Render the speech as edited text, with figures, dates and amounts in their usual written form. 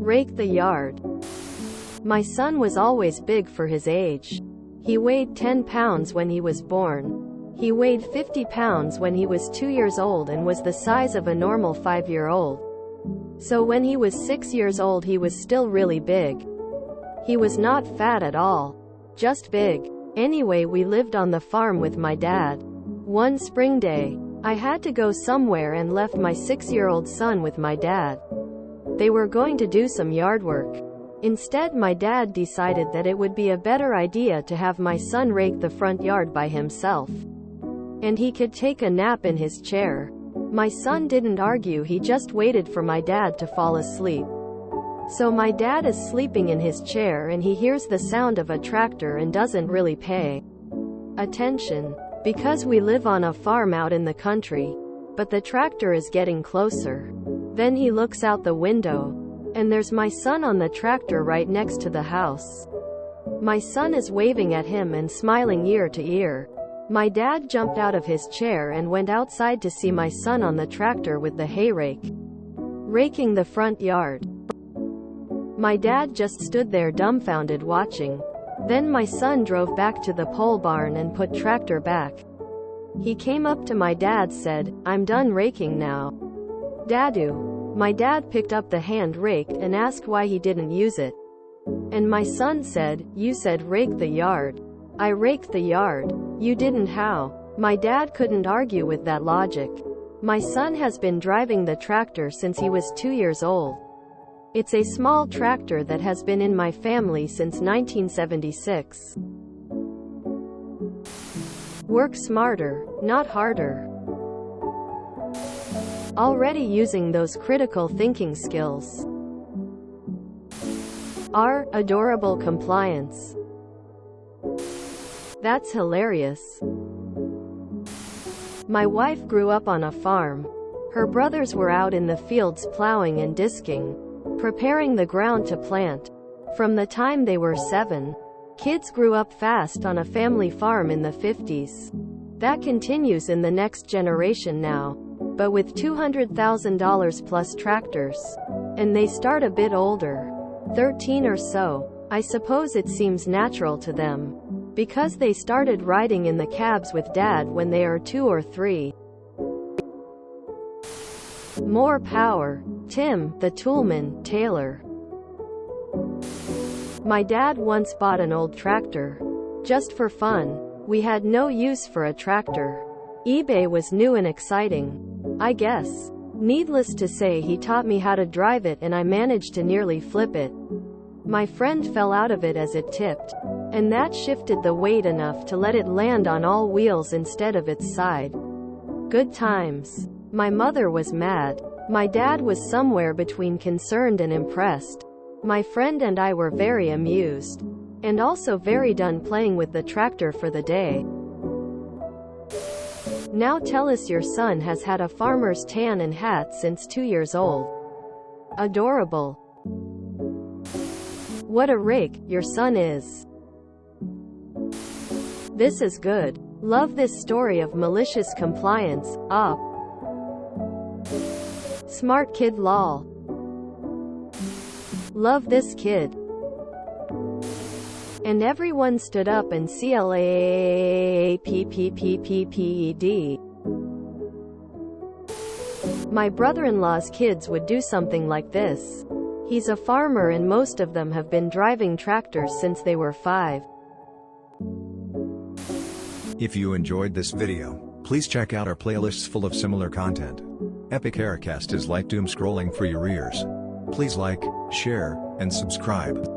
Rake the yard. My son was always big for his age. He weighed 10 pounds when he was born. He weighed 50 pounds when he was 2 years old and was the size of a normal 5-year-old. So when he was 6 years old he was still really big. He was not fat at all. Just big. Anyway, we lived on the farm with my dad. One spring day, I had to go somewhere and left my 6-year-old son with my dad. They were going to do some yard work. Instead, my dad decided that it would be a better idea to have my son rake the front yard by himself. And he could take a nap in his chair. My son didn't argue, he just waited for my dad to fall asleep. So my dad is sleeping in his chair and he hears the sound of a tractor and doesn't really pay attention, because we live on a farm out in the country. But the tractor is getting closer. Then he looks out the window, and there's my son on the tractor right next to the house. My son is waving at him and smiling ear to ear. My dad jumped out of his chair and went outside to see my son on the tractor with the hay rake, raking the front yard. My dad just stood there dumbfounded watching. Then my son drove back to the pole barn and put tractor back. He came up to my dad, said, "I'm done raking now." "Dadu." My dad picked up the hand rake and asked why he didn't use it. And my son said, "You said rake the yard." "I raked the yard." "You didn't how?" My dad couldn't argue with that logic. My son has been driving the tractor since he was 2 years old. It's a small tractor that has been in my family since 1976. Work smarter, not harder. Already using those critical thinking skills. R. Adorable compliance. That's hilarious. My wife grew up on a farm. Her brothers were out in the fields plowing and disking, preparing the ground to plant. From the time they were 7, kids grew up fast on a family farm in the 50s. That continues in the next generation now, but with $200,000 plus tractors. And they start a bit older, 13 or so. I suppose it seems natural to them, because they started riding in the cabs with dad when they are 2 or 3. More power. Tim, the toolman, Taylor. My dad once bought an old tractor. Just for fun. We had no use for a tractor. eBay was new and exciting, I guess. Needless to say, he taught me how to drive it and I managed to nearly flip it. My friend fell out of it as it tipped, and that shifted the weight enough to let it land on all wheels instead of its side. Good times. My mother was mad. My dad was somewhere between concerned and impressed. My friend and I were very amused, and also very done playing with the tractor for the day. Now tell us your son has had a farmer's tan and hat since 2 years old. Adorable. What a rake your son is. This is good. Love this story of malicious compliance. Op. Smart kid lol. Love this kid. And everyone stood up and clapped. My brother-in-law's kids would do something like this. He's a farmer and most of them have been driving tractors since they were 5. If you enjoyed this video, please check out our playlists full of similar content. Epic Aircast is like doom scrolling for your ears. Please like, share, and subscribe.